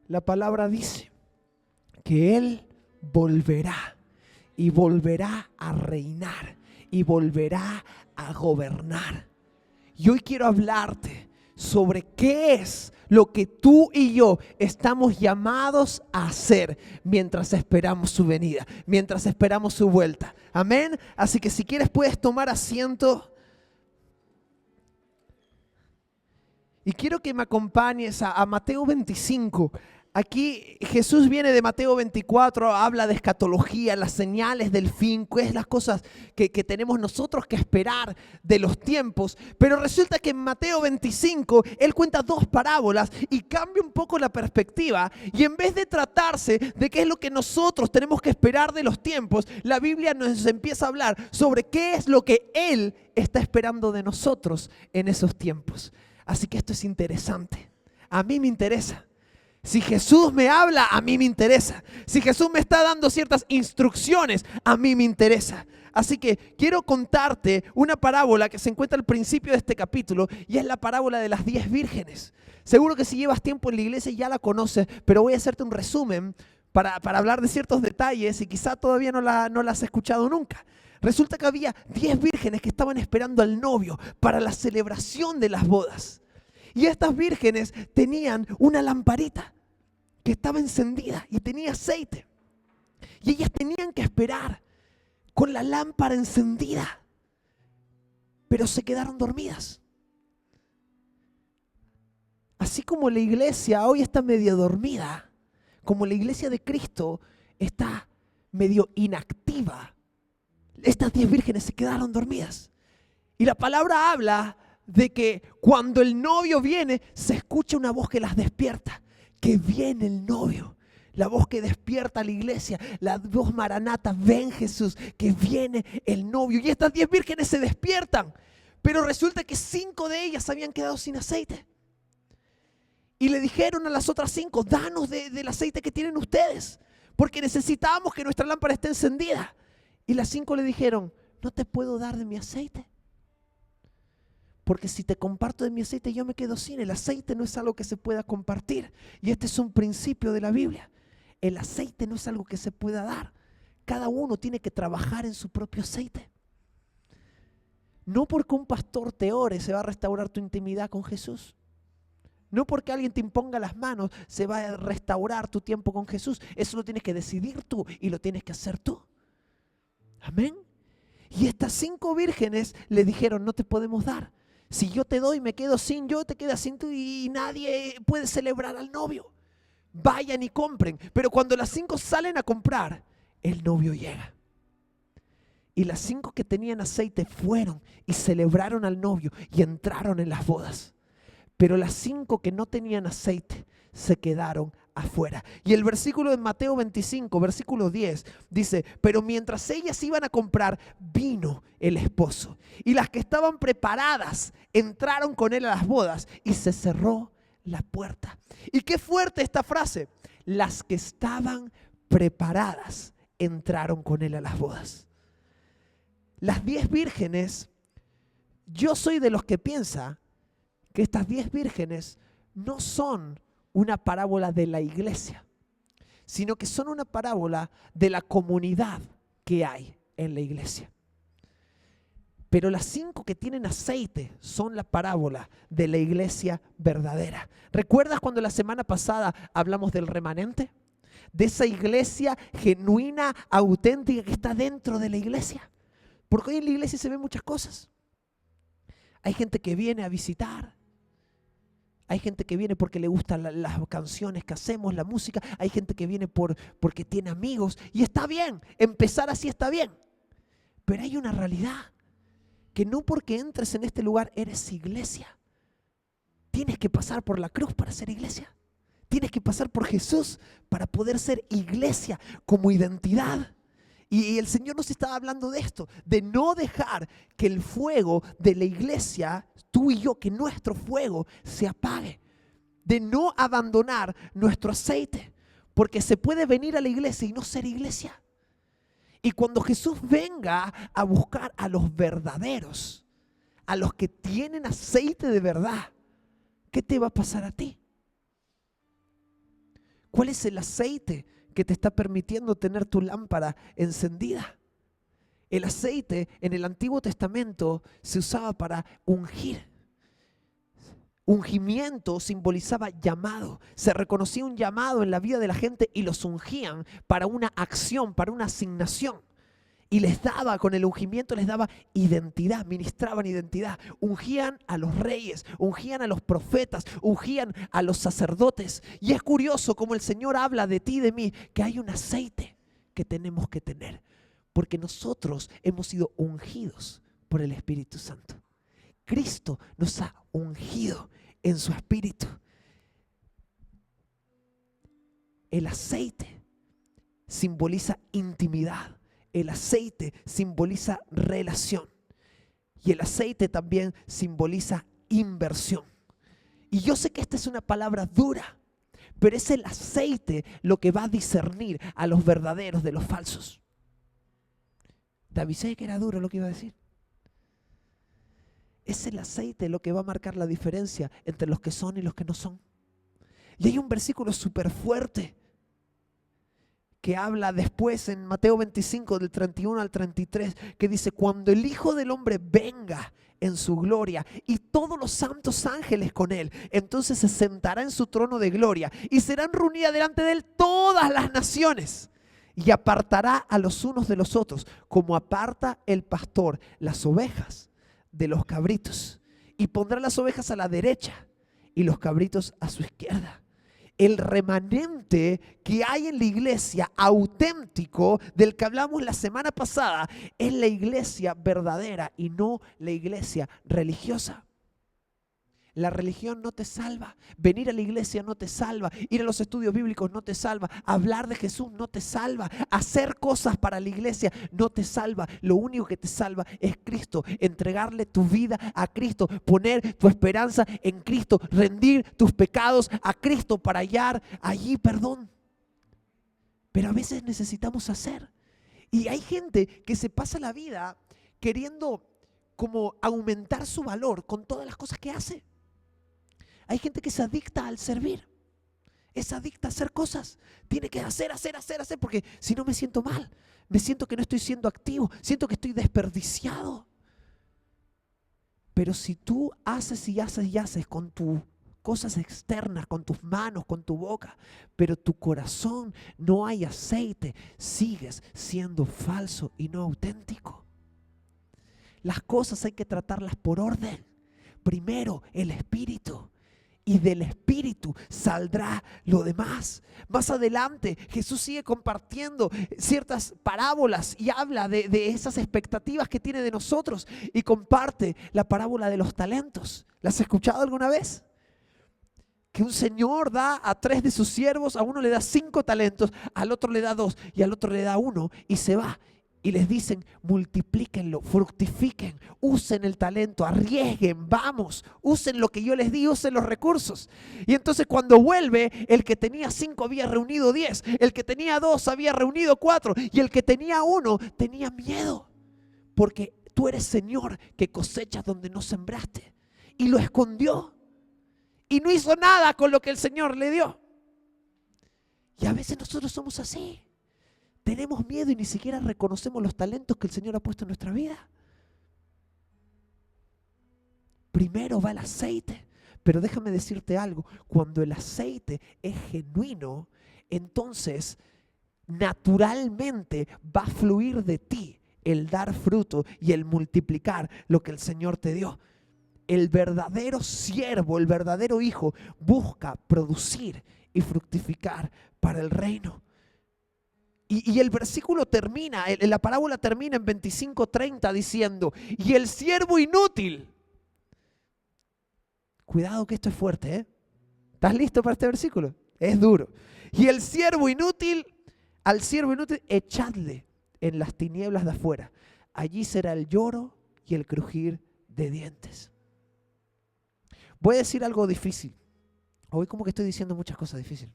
la palabra dice que Él volverá y volverá a reinar y volverá a gobernar. Y hoy quiero hablarte sobre qué es lo que tú y yo estamos llamados a hacer mientras esperamos su venida, mientras esperamos su vuelta. Amén. Así que si quieres puedes tomar asiento. Y quiero que me acompañes a Mateo 25. Aquí Jesús viene de Mateo 24, habla de escatología, las señales del fin, qué es las cosas que tenemos nosotros que esperar de los tiempos. Pero resulta que en Mateo 25 Él cuenta dos parábolas y cambia un poco la perspectiva. Y en vez de tratarse de qué es lo que nosotros tenemos que esperar de los tiempos, la Biblia nos empieza a hablar sobre qué es lo que Él está esperando de nosotros en esos tiempos. Así que esto es interesante. A mí me interesa. Si Jesús me habla, a mí me interesa. Si Jesús me está dando ciertas instrucciones, a mí me interesa. Así que quiero contarte una parábola que se encuentra al principio de este capítulo y es la parábola de las 10 vírgenes. Seguro que si llevas tiempo en la iglesia ya la conoces, pero voy a hacerte un resumen para hablar de ciertos detalles y quizá todavía no la has escuchado nunca. Resulta que había 10 vírgenes que estaban esperando al novio para la celebración de las bodas. Y estas vírgenes tenían una lamparita que estaba encendida y tenía aceite. Y ellas tenían que esperar con la lámpara encendida, pero se quedaron dormidas. Así como la iglesia hoy está medio dormida, como la iglesia de Cristo está medio inactiva, estas 10 vírgenes se quedaron dormidas. Y la palabra habla de que cuando el novio viene, se escucha una voz que las despierta, que viene el novio. La voz que despierta a la iglesia, la voz maranata, ven Jesús, que viene el novio. Y estas 10 vírgenes se despiertan, pero resulta que 5 de ellas habían quedado sin aceite. Y le dijeron a las otras 5, danos del aceite que tienen ustedes, porque necesitamos que nuestra lámpara esté encendida. Y las 5 le dijeron, no te puedo dar de mi aceite, porque si te comparto de mi aceite yo me quedo sin. El aceite no es algo que se pueda compartir. Y este es un principio de la Biblia. El aceite no es algo que se pueda dar. Cada uno tiene que trabajar en su propio aceite. No porque un pastor te ore se va a restaurar tu intimidad con Jesús. No porque alguien te imponga las manos se va a restaurar tu tiempo con Jesús. Eso lo tienes que decidir tú y lo tienes que hacer tú. Amén. Y estas 5 vírgenes le dijeron, no te podemos dar. Si yo te doy, me quedo sin, yo te quedas sin tú y nadie puede celebrar al novio. Vayan y compren. Pero cuando las 5 salen a comprar, el novio llega. Y las 5 que tenían aceite fueron y celebraron al novio y entraron en las bodas. Pero las 5 que no tenían aceite se quedaron afuera. Y el versículo de Mateo 25, versículo 10, dice, pero mientras ellas iban a comprar, vino el esposo. Y las que estaban preparadas entraron con él a las bodas y se cerró la puerta. Y qué fuerte esta frase. Las que estaban preparadas entraron con él a las bodas. Las 10 vírgenes, yo soy de los que piensa que estas 10 vírgenes no son una parábola de la iglesia, sino que son una parábola de la comunidad que hay en la iglesia. Pero las 5 que tienen aceite son la parábola de la iglesia verdadera. ¿Recuerdas cuando la semana pasada hablamos del remanente? De esa iglesia genuina, auténtica que está dentro de la iglesia. Porque hoy en la iglesia se ven muchas cosas. Hay gente que viene a visitar. Hay gente que viene porque le gustan las canciones que hacemos, la música. Hay gente que viene porque tiene amigos. Y está bien, empezar así está bien. Pero hay una realidad, que no porque entres en este lugar eres iglesia. Tienes que pasar por la cruz para ser iglesia. Tienes que pasar por Jesús para poder ser iglesia como identidad. Y el Señor nos estaba hablando de esto, de no dejar que el fuego de la iglesia, tú y yo, que nuestro fuego se apague. De no abandonar nuestro aceite, porque se puede venir a la iglesia y no ser iglesia. Y cuando Jesús venga a buscar a los verdaderos, a los que tienen aceite de verdad, ¿qué te va a pasar a ti? ¿Cuál es el aceite que te está permitiendo tener tu lámpara encendida? El aceite en el Antiguo Testamento se usaba para ungir. Ungimiento simbolizaba llamado. Se reconocía un llamado en la vida de la gente y los ungían para una acción, para una asignación. Y les daba, con el ungimiento les daba identidad, ministraban identidad. Ungían a los reyes, ungían a los profetas, ungían a los sacerdotes. Y es curioso cómo el Señor habla de ti y de mí, que hay un aceite que tenemos que tener. Porque nosotros hemos sido ungidos por el Espíritu Santo. Cristo nos ha ungido en su Espíritu. El aceite simboliza intimidad. El aceite simboliza relación. Y el aceite también simboliza inversión. Y yo sé que esta es una palabra dura, pero es el aceite lo que va a discernir a los verdaderos de los falsos. Te avisé que era duro lo que iba a decir. Es el aceite lo que va a marcar la diferencia entre los que son y los que no son. Y hay un versículo súper fuerte que habla después en Mateo 25 del 31 al 33, que dice: cuando el Hijo del Hombre venga en su gloria y todos los santos ángeles con él, entonces se sentará en su trono de gloria y serán reunidas delante de él todas las naciones. Y apartará a los unos de los otros, como aparta el pastor las ovejas de los cabritos. Y pondrá las ovejas a la derecha y los cabritos a su izquierda. El remanente que hay en la iglesia auténtico, del que hablamos la semana pasada, es la iglesia verdadera y no la iglesia religiosa. La religión no te salva. Venir a la iglesia no te salva. Ir a los estudios bíblicos no te salva. Hablar de Jesús no te salva. Hacer cosas para la iglesia no te salva. Lo único que te salva es Cristo. Entregarle tu vida a Cristo. Poner tu esperanza en Cristo. Rendir tus pecados a Cristo para hallar allí perdón. Pero a veces necesitamos hacer. Y hay gente que se pasa la vida queriendo como aumentar su valor con todas las cosas que hace. Hay gente que se adicta al servir, es adicta a hacer cosas. Tiene que hacer, porque si no me siento mal, me siento que no estoy siendo activo, siento que estoy desperdiciado. Pero si tú haces y haces y haces con tus cosas externas, con tus manos, con tu boca, pero tu corazón no hay aceite, sigues siendo falso y no auténtico. Las cosas hay que tratarlas por orden. Primero el Espíritu. Y del Espíritu saldrá lo demás. Más adelante Jesús sigue compartiendo ciertas parábolas y habla de esas expectativas que tiene de nosotros. Y comparte la parábola de los talentos. ¿La has escuchado alguna vez? Que un señor da a 3 de sus siervos, a uno le da 5 talentos, al otro le da 2 y al otro le da 1 y se va. Y les dicen: multiplíquenlo, fructifiquen, usen el talento, arriesguen, vamos, usen lo que yo les di, usen los recursos. Y entonces cuando vuelve, el que tenía 5 había reunido 10, el que tenía 2 había reunido 4 y el que tenía 1 tenía miedo. Porque tú eres Señor que cosechas donde no sembraste. Y lo escondió. Y no hizo nada con lo que el Señor le dio. Y a veces nosotros somos así. Tenemos miedo y ni siquiera reconocemos los talentos que el Señor ha puesto en nuestra vida. Primero va el aceite. Pero déjame decirte algo. Cuando el aceite es genuino, entonces naturalmente va a fluir de ti el dar fruto y el multiplicar lo que el Señor te dio. El verdadero siervo, el verdadero hijo, busca producir y fructificar para el reino. Y el versículo termina, la parábola termina en 25:30 diciendo: y el siervo inútil. Cuidado que esto es fuerte, ¿eh? ¿Estás listo para este versículo? Es duro. Y el siervo inútil, al siervo inútil, echadle en las tinieblas de afuera. Allí será el lloro y el crujir de dientes. Voy a decir algo difícil. Hoy como que estoy diciendo muchas cosas difíciles.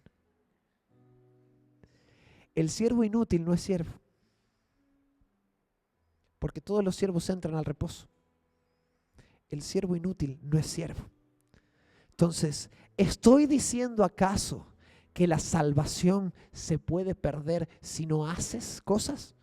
El siervo inútil no es siervo. Porque todos los siervos entran al reposo. El siervo inútil no es siervo. Entonces, ¿estoy diciendo acaso que la salvación se puede perder si no haces cosas?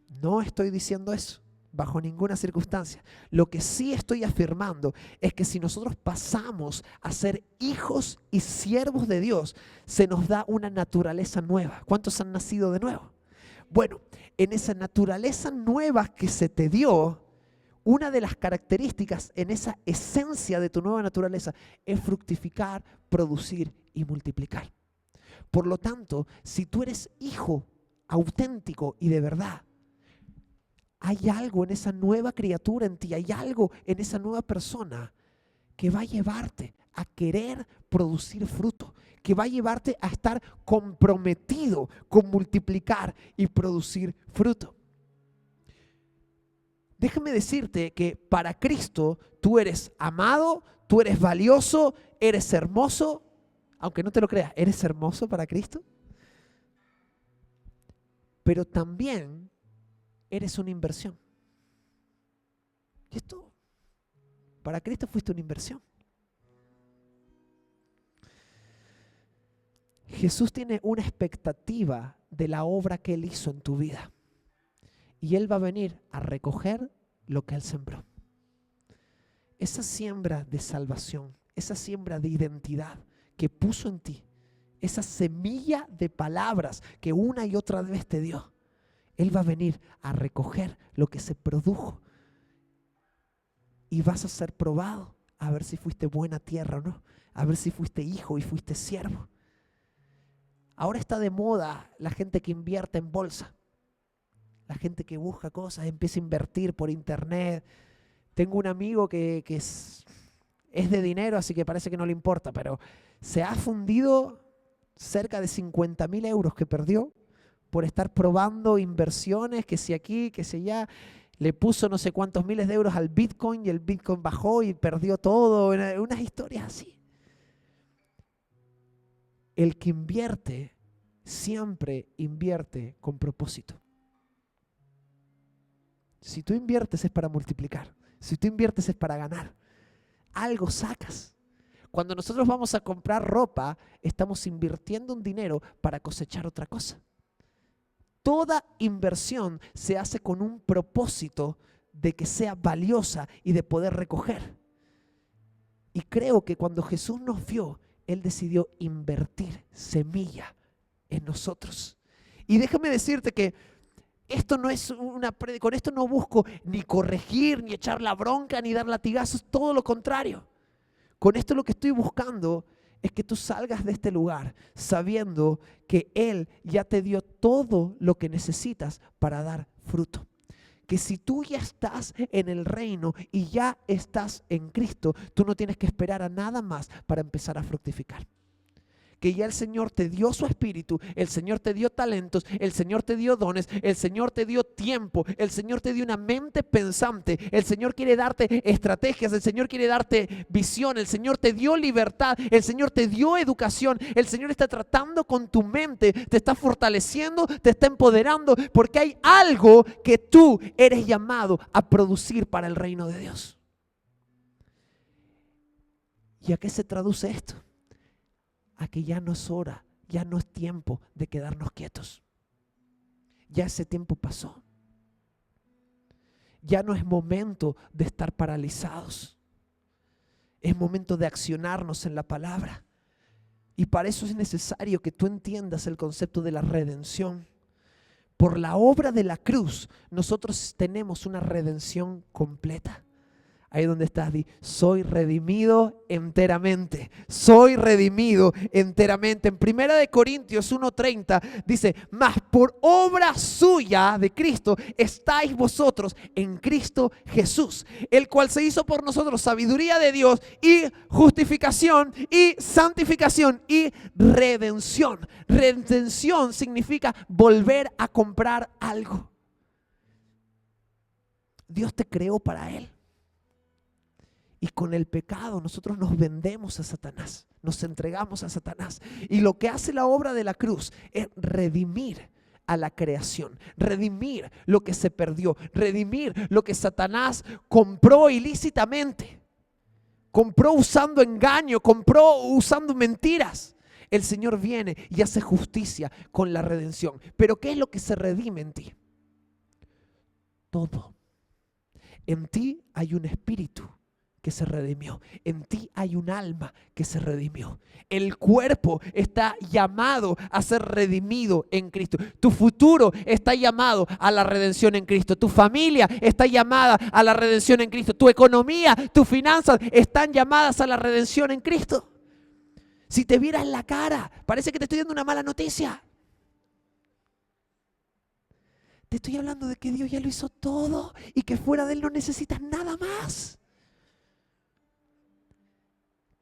No estoy diciendo eso, bajo ninguna circunstancia. Lo que sí estoy afirmando es que si nosotros pasamos a ser hijos y siervos de Dios, se nos da una naturaleza nueva. ¿Cuántos han nacido de nuevo? Bueno, en esa naturaleza nueva que se te dio, una de las características en esa esencia de tu nueva naturaleza es fructificar, producir y multiplicar. Por lo tanto, si tú eres hijo auténtico y de verdad, hay algo en esa nueva criatura en ti, hay algo en esa nueva persona que va a llevarte a querer producir fruto, que va a llevarte a estar comprometido con multiplicar y producir fruto. Déjame decirte que para Cristo tú eres amado, tú eres valioso, eres hermoso. Aunque no te lo creas, eres hermoso para Cristo. Pero también eres una inversión. Y esto, para Cristo fuiste una inversión. Jesús tiene una expectativa de la obra que Él hizo en tu vida. Y Él va a venir a recoger lo que Él sembró. Esa siembra de salvación, esa siembra de identidad que puso en ti, esa semilla de palabras que una y otra vez te dio, Él va a venir a recoger lo que se produjo. Y vas a ser probado a ver si fuiste buena tierra o no, a ver si fuiste hijo y fuiste siervo. Ahora está de moda la gente que invierte en bolsa. La gente que busca cosas, empieza a invertir por internet. Tengo un amigo que es de dinero, así que parece que no le importa, pero se ha fundido cerca de 50.000 euros que perdió por estar probando inversiones, que si aquí, que si allá. Le puso no sé cuántos miles de euros al Bitcoin y el Bitcoin bajó y perdió todo. Unas historias así. El que invierte siempre invierte con propósito. Si tú inviertes es para multiplicar. Si tú inviertes es para ganar. Algo sacas. Cuando nosotros vamos a comprar ropa, estamos invirtiendo un dinero para cosechar otra cosa. Toda inversión se hace con un propósito de que sea valiosa y de poder recoger. Y creo que cuando Jesús nos vio, Él decidió invertir semilla en nosotros. Y déjame decirte que esto no es con esto no busco ni corregir, ni echar la bronca, ni dar latigazos, todo lo contrario. Con esto lo que estoy buscando es que tú salgas de este lugar sabiendo que Él ya te dio todo lo que necesitas para dar fruto. Que si tú ya estás en el reino y ya estás en Cristo, tú no tienes que esperar a nada más para empezar a fructificar. Que ya el Señor te dio su espíritu, el Señor te dio talentos, el Señor te dio dones, el Señor te dio tiempo, el Señor te dio una mente pensante, el Señor quiere darte estrategias, el Señor quiere darte visión, el Señor te dio libertad, el Señor te dio educación, el Señor está tratando con tu mente, te está fortaleciendo, te está empoderando, porque hay algo que tú eres llamado a producir para el reino de Dios. ¿Y a qué se traduce esto? A que ya no es hora, ya no es tiempo de quedarnos quietos. Ya ese tiempo pasó. Ya no es momento de estar paralizados. Es momento de accionarnos en la palabra. Y para eso es necesario que tú entiendas el concepto de la redención. Por la obra de la cruz, nosotros tenemos una redención completa. Ahí donde estás, di, soy redimido enteramente. Soy redimido enteramente. En 1 Corintios 1:30 dice, mas por obra suya de Cristo estáis vosotros en Cristo Jesús, el cual se hizo por nosotros sabiduría de Dios y justificación y santificación y redención. Redención significa volver a comprar algo. Dios te creó para Él. Y con el pecado nosotros nos vendemos a Satanás, nos entregamos a Satanás. Y lo que hace la obra de la cruz es redimir a la creación, redimir lo que se perdió, redimir lo que Satanás compró ilícitamente, compró usando engaño, compró usando mentiras. el Señor viene y hace justicia con la redención. Pero ¿qué es lo que se redime en ti? Todo. En ti hay un espíritu que se redimió. En ti hay un alma que se redimió. El cuerpo está llamado a ser redimido en Cristo. Tu futuro está llamado a la redención en Cristo. Tu familia está llamada a la redención en Cristo. Tu economía, tus finanzas están llamadas a la redención en Cristo. Si te vieras la cara, parece que te estoy dando una mala noticia. Te estoy hablando de que Dios ya lo hizo todo y que fuera de Él no necesitas nada más.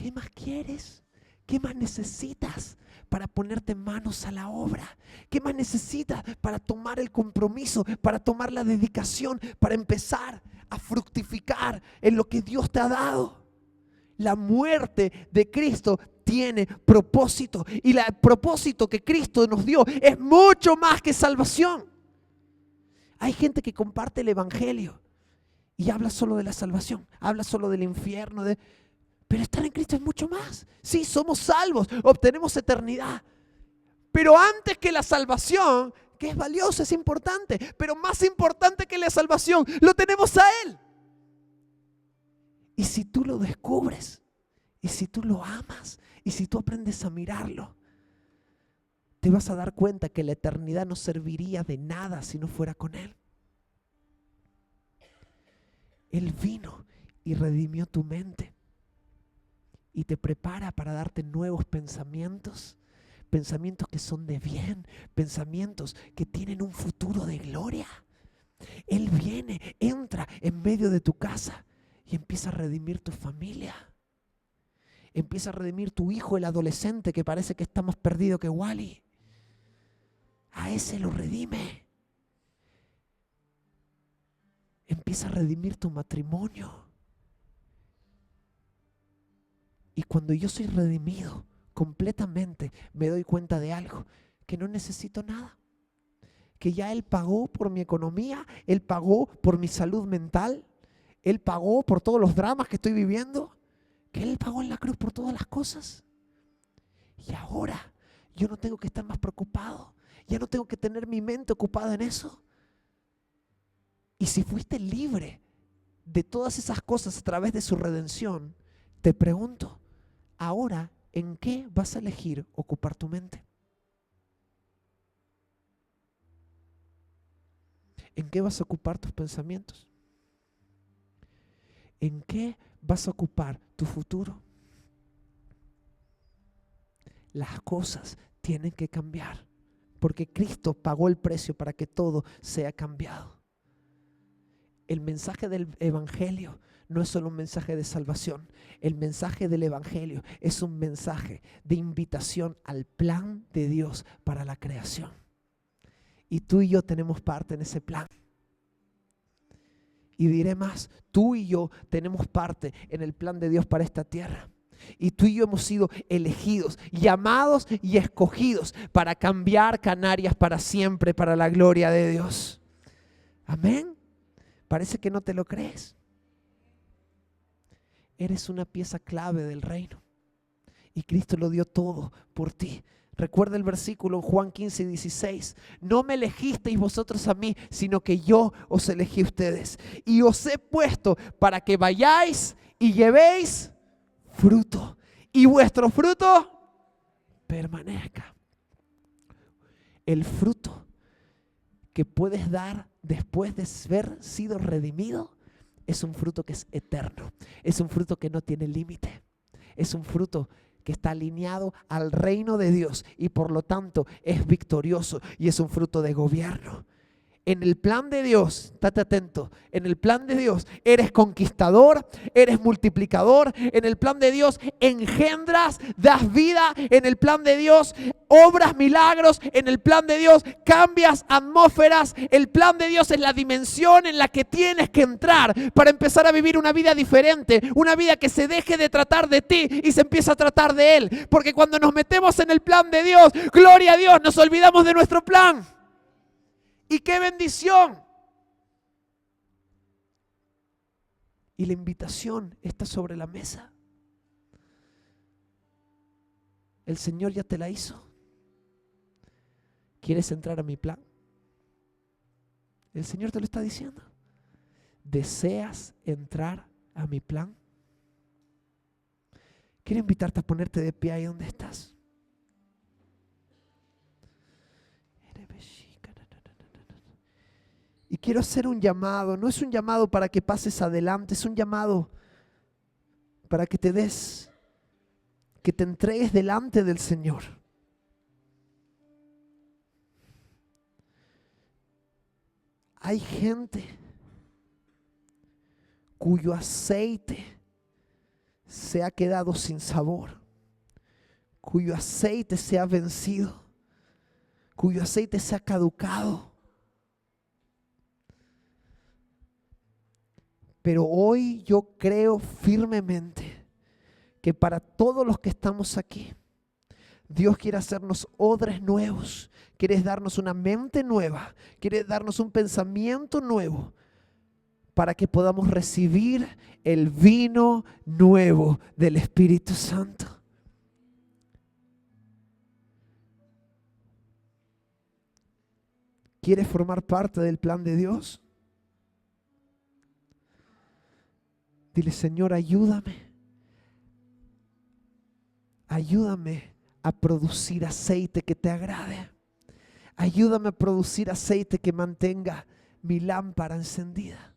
¿Qué más quieres? ¿Qué más necesitas para ponerte manos a la obra? ¿Qué más necesitas para tomar el compromiso, para tomar la dedicación, para empezar a fructificar en lo que Dios te ha dado? La muerte de Cristo tiene propósito y el propósito que Cristo nos dio es mucho más que salvación. Hay gente que comparte el evangelio y habla solo de la salvación, habla solo del infierno, pero estar en Cristo es mucho más. Sí, somos salvos, obtenemos eternidad. Pero antes que la salvación, que es valiosa, es importante, pero más importante que la salvación, lo tenemos a Él. Y si tú lo descubres, y si tú lo amas, y si tú aprendes a mirarlo, te vas a dar cuenta que la eternidad no serviría de nada si no fuera con Él. Él vino y redimió tu mente y te prepara para darte nuevos pensamientos, pensamientos que son de bien, pensamientos que tienen un futuro de gloria. Él viene, entra en medio de tu casa y empieza a redimir tu familia. Empieza a redimir tu hijo, el adolescente que parece que está más perdido que Wally. A ese lo redime. Empieza a redimir tu matrimonio. Y cuando yo soy redimido completamente, me doy cuenta de algo, que no necesito nada. Que ya Él pagó por mi economía, Él pagó por mi salud mental, Él pagó por todos los dramas que estoy viviendo, que Él pagó en la cruz por todas las cosas. Y ahora yo no tengo que estar más preocupado, ya no tengo que tener mi mente ocupada en eso. Y si fuiste libre de todas esas cosas a través de su redención, te pregunto, ahora, ¿en qué vas a elegir ocupar tu mente? ¿En qué vas a ocupar tus pensamientos? ¿En qué vas a ocupar tu futuro? Las cosas tienen que cambiar, porque Cristo pagó el precio para que todo sea cambiado. El mensaje del Evangelio no es solo un mensaje de salvación. El mensaje del Evangelio es un mensaje de invitación al plan de Dios para la creación. Y tú y yo tenemos parte en ese plan. Y diré más, tú y yo tenemos parte en el plan de Dios para esta tierra. Y tú y yo hemos sido elegidos, llamados y escogidos para cambiar Canarias para siempre, para la gloria de Dios. Amén. Parece que no te lo crees. Eres una pieza clave del reino. Y Cristo lo dio todo por ti. Recuerda el versículo en Juan 15:16. No me elegisteis vosotros a mí, sino que yo os elegí a ustedes. Y os he puesto para que vayáis y llevéis fruto. Y vuestro fruto permanezca. El fruto que puedes dar después de haber sido redimido es un fruto que es eterno. Es un fruto que no tiene límite. Es un fruto que está alineado al reino de Dios y por lo tanto es victorioso y es un fruto de gobierno. En el plan de Dios, estate atento, en el plan de Dios eres conquistador, eres multiplicador, en el plan de Dios engendras, das vida, en el plan de Dios obras milagros, en el plan de Dios cambias atmósferas, el plan de Dios es la dimensión en la que tienes que entrar para empezar a vivir una vida diferente, una vida que se deje de tratar de ti y se empieza a tratar de Él, porque cuando nos metemos en el plan de Dios, gloria a Dios, nos olvidamos de nuestro plan. ¡Y qué bendición! Y la invitación está sobre la mesa. El Señor ya te la hizo. ¿Quieres entrar a mi plan? El Señor te lo está diciendo. ¿Deseas entrar a mi plan? Quiero invitarte a ponerte de pie ahí donde estás. Y quiero hacer un llamado. No es un llamado para que pases adelante, es un llamado para que te entregues delante del Señor. Hay gente cuyo aceite se ha quedado sin sabor, cuyo aceite se ha vencido, cuyo aceite se ha caducado. Pero hoy yo creo firmemente que para todos los que estamos aquí, Dios quiere hacernos odres nuevos, quiere darnos una mente nueva, quiere darnos un pensamiento nuevo para que podamos recibir el vino nuevo del Espíritu Santo. ¿Quieres formar parte del plan de Dios? Dile, Señor, ayúdame. Ayúdame a producir aceite que te agrade. Ayúdame a producir aceite que mantenga mi lámpara encendida.